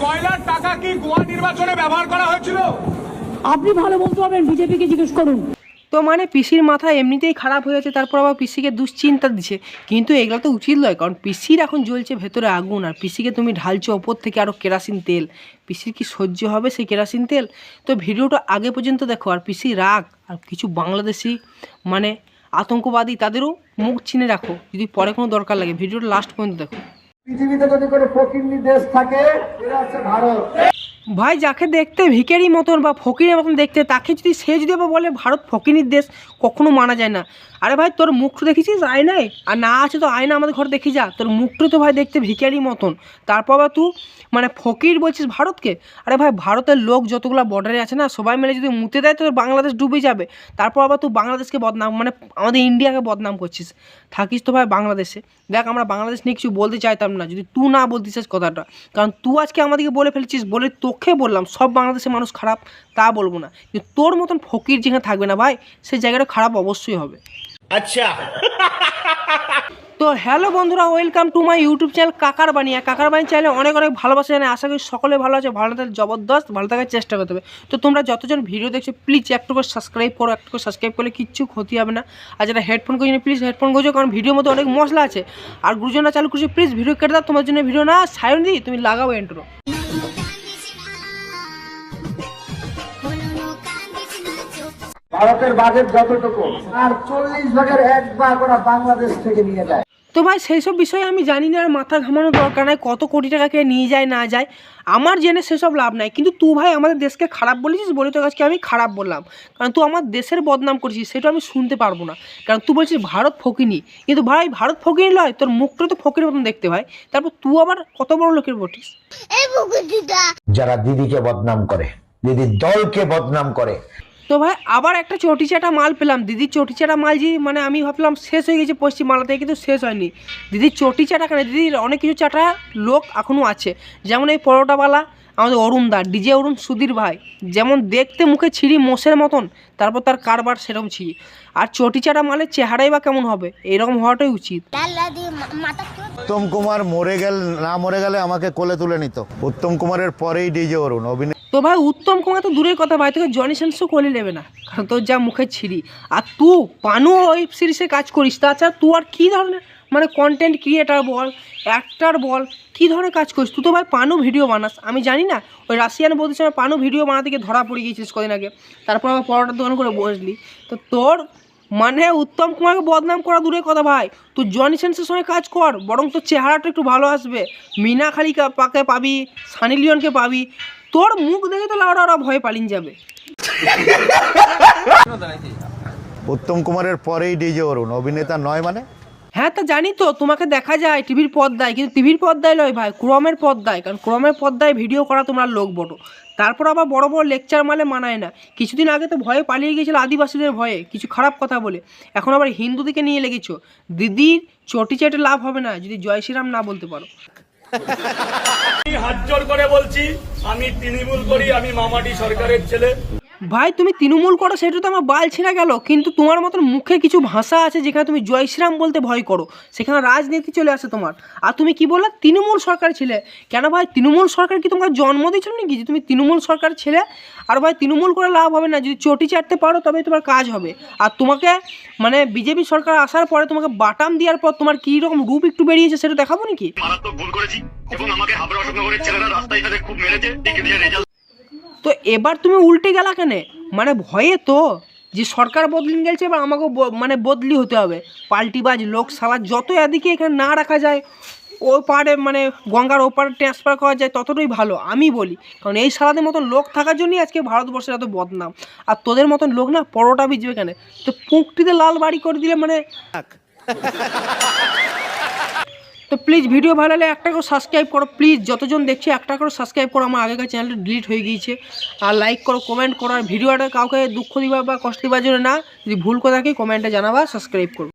কয়লার টাকা কি গোয়া নির্বাচনে ব্যবহার করা হয়েছিল? আপনি ভালো বলতে পারবেন, বিজেপিকে জিজ্ঞেস করুন। তো মানে পিসির মাথা এমনিতেই খারাপ হয়ে আছে, তারপর আবার পিসিকে দুশ্চিন্তা দিচ্ছে। কিন্তু এগুলো তো উচিত নয়, কারণ পিসির এখন জ্বলছে ভেতরে আগুন, আর পিসিকে তুমি ঢালছো ওপর থেকে আরও কেরাসিন তেল। পিসির কি সহ্য হবে সেই কেরাসিন তেল? তো ভিডিওটা আগে পর্যন্ত দেখো। আর পিসি রাগ, আর কিছু বাংলাদেশি মানে আতঙ্কবাদী তাদেরও মুখ চিনে রাখো, যদি পরে কোনো দরকার লাগে। ভিডিওটা লাস্ট পর্যন্ত দেখো। পৃথিবীতে যদি কোনো ফকিন্নি দেশ থাকে সেটা হচ্ছে ভারত। ভাই, যাকে দেখতে ভিখারি মতন বা ফকিরের মতন দেখতে, তাকে যদি সে যদি আবার বলে ভারত ফকিনির দেশ, কখনো মানা যায় না। আরে ভাই, তোর মুখটা দেখেছিস আয়নায়? আর না আছে তো আয়না আমাদের ঘরে দেখি যা, তোর মুখটা তো ভাই দেখতে ভিখারি মতন। তারপর আবার তুই মানে ফকির বলছিস ভারতকে? আরে ভাই, ভারতের লোক যতগুলো বর্ডারে আছে না, সবাই মিলে যদি মুতে দেয় তো বাংলাদেশ ডুবে যাবে। তারপর আবার তুই বাংলাদেশকে বদনাম মানে আমাদের ইন্ডিয়াকে বদনাম করছিস। থাকিস তো ভাই বাংলাদেশে। দেখ, আমরা বাংলাদেশ নিয়ে কিছু বলতে চাইতাম না যদি তুই না বলতিস কথাটা, কারণ তুই আজকে আমাদেরকে বলে ফেলছিস বলে তোকে বললাম সব বাংলাদেশের মানুষ খারাপ তা বলবো না, কিন্তু তোর মতন ফকির যেখানে থাকবে না ভাই, সেই জায়গাটা খারাপ অবশ্যই হবে। আচ্ছা, তো হ্যালো বন্ধুরা, welcome to my YouTube channel কাকার বাণী। কাকার বাণী চ্যানেলে অনেক অনেক ভালোবাসা জানাই। আশা করি সকলে ভালো আছে, ভালো থাকার জবরদস্ত ভালো থাকার চেষ্টা করতে হবে। তো তোমরা যতজন ভিডিও দেখছো প্লিজ একটু করে সাবস্ক্রাইব করো। একটু করে সাবস্ক্রাইব করলে কিচ্ছু ক্ষতি হবে না। আর যারা হেডফোন করছো প্লিজ হেডফোন করছো, কারণ ভিডিওর মধ্যে অনেক মশলা আছে। আর গুরুজনরা চালু করছো প্লিজ ভিডিও কেটে দাও, তোমার জন্য ভিডিও না সাইন দিই, তুমি লাগাও ইন্ট্রো। ভারতের বাজেট যতটুকু আর 40 ভাগের 1 ভাগ ওরা বাংলাদেশ থেকে নিয়ে যায়। তো ভাই, সেই সব বিষয়ে আমি জানি না, আর মাথা ঘামানোর দরকার নাই। কত কোটি টাকাকে নিয়ে যায় না যায় আমার জেনে সেসব লাভ নাই। কিন্তু তুই ভাই আমাদের দেশকে খারাপ বলেছিস বলে তোর কাছে আমি খারাপ বললাম, কারণ তুই আমার দেশের বদনাম করেছিস, সেটা আমি শুনতে পারবো না। কারণ তুই বলছিস ভারত ফকিনি, কিন্তু ভাই ভারত ফকিনি নয়, তোর মুখটা তো ফকির মতন দেখতে ভাই। তারপর তুই আবার কত বড় লোকের বটিস। যারা দিদিকে বদনাম করে, দিদির দলকে বদনাম করে। তো ভাই আবার একটা চটিচাটা মাল পেলাম। দিদির চটিচাটা মাল যে মানে আমি ভাবলাম শেষ হয়ে গেছে পশ্চিমবাংলাতে, কিন্তু শেষ হয়নি। দিদির চটিচাটা কেন, দিদির অনেক কিছু চাটা লোক এখনও আছে। যেমন এই পরোটাওয়ালা আমাদের অরুণদা, ডিজে অরুণ সুধীর ভাই, যেমন দেখতে মুখে ছিঁড়ি মোষের মতন, তারপর তার কারবার সেরকম ছিঁড়ি। আর চটিচাটা মালের চেহারাই বা কেমন হবে, এরকম হওয়াটাই উচিত। উত্তম কুমার মরে গেলে আমাকে কোলে তুলে নিত। উত্তম কুমারের পরেই ডিজে অরুণ অভিনয়। তো ভাই উত্তম কুমার তো দূরের কথা ভাই, তোকে জনি সেন্সও কোলে নেবে না, কারণ তোর যা মুখে ছিঁড়ি। আর তুই পানু ওয়েব সিরিজে কাজ করিস, তাছাড়া তুই আর কী ধরনের মানে কন্টেন্ট ক্রিয়েটার বল, অ্যাক্টার বল, কী ধরনের কাজ করিস? তুই তো ভাই পানু ভিডিও বানাস, আমি জানি না। ওই রাশিয়ান বৌদির সময় পানু ভিডিও বানাতে গিয়ে ধরা পড়ে গিয়েছিস কদিন আগে, তারপর আবার পরোটার দোকান করে বসলি। তো তোর মানে উত্তম কুমারকে বদনাম করা দূরের কথা ভাই, তুই জনি সেন্সের সঙ্গে কাজ কর, বরং তোর চেহারাটা একটু ভালো আসবে। মিনা খালিকে পাবি, সানি লিওনকে পাবি, তোর মুখ দেখে তো ওরা ভয়ে পালিয়ে যাবে। উত্তম কুমারের পরেই ডিজে অরুণ অভিনেতা নয় মানে? হ্যাঁ, তা জানি তো, তোমাকে দেখা যায় টিভির পর্দায়, কিন্তু টিভির পর্দায় নয় ভাই, ক্রমের পর্দায়। কারণ ক্রমের পর্দায় ভিডিও করা তোমরা লোক বড়, তারপর আবার বড় বড় লেকচার মালে মানায় না। কিছুদিন আগে তো ভয়ে পালিয়ে গিয়েছিল আদিবাসীদের ভয়ে, কিছু খারাপ কথা বলে। এখন আবার হিন্দুদিকে নিয়ে লেগেছো। দিদির চটি চেটে লাভ হবে না যদি জয় শ্রীরাম না বলতে পারো। হাত জোর করে বলছি, আমি তৃণমূল করি, আমি মামাটি সরকারের ছেলে। ভাই তুমি তৃণমূল করো সেটা তো আমার বাল ছিঁড়া গেল, কিন্তু তোমার মতন মুখে কিছু ভাষা আছে যেখানে তুমি জয় শ্রীরাম বলতে ভয় করো, সেখানে রাজনীতি চলে আসে তোমার। আর তুমি কি বললে তৃণমূল সরকার ছিলে? কেন ভাই, তৃণমূল সরকার কি তোমাকে জন্ম দিয়েছিল নাকি যে তুমি তৃণমূল সরকার ছিলে? আর ভাই তৃণমূল করে লাভ হবে না, যদি চটি চাটতে পারো তবেই তোমার কাজ হবে। আর তোমাকে মানে বিজেপি সরকার আসার পরে তোমাকে বাটাম দেওয়ার পর তোমার কী রকম রূপ একটু বেরিয়েছে সেটা দেখাবো নাকি? মারাত্মক ভুল করেছি এবং আমাকে হাবড়া অশোকনগরের ছেলেরা রাস্তায় ফেলে খুব মেরেছে, টিকে দিয়ে রেজাল্ট। তো এবার তুমি উল্টে গেলা কেন? মানে ভয়ে তো যে সরকার বদলিন গেছে, এবার আমাকে মানে বদলি হতে হবে। পাল্টিবাজ লোক সালা যত এদিকে এখানে না রাখা যায়, ওই পাড়ে মানে গঙ্গার ওপারে ট্রান্সফার করা যায় ততটাই ভালো আমি বলি। কারণ এই সালাদের মতন লোক থাকার জন্যই আজকে ভারতবর্ষের এত বদনাম। আর তোদের মতন লোক না পরোটা ভিজবে কেন? তো পুঁকটিতে লাল বাড়ি করে দিলে মানে। তো প্লিজ ভিডিও ভালো লাগলে একটা করে সাবস্ক্রাইব করো প্লিজ, যতজন দেখছে একটা করে সাবস্ক্রাইব করো। আমার আগেকার চ্যানেলটা ডিলিট হয়ে গিয়েছে। আর লাইক করো, কমেন্ট করো। আর ভিডিওটা কাউকে দুঃখ দিবা বা কষ্ট দিবার জন্য না, যদি ভুল করে থাকি কমেন্টে জানাবা, সাবস্ক্রাইব করো।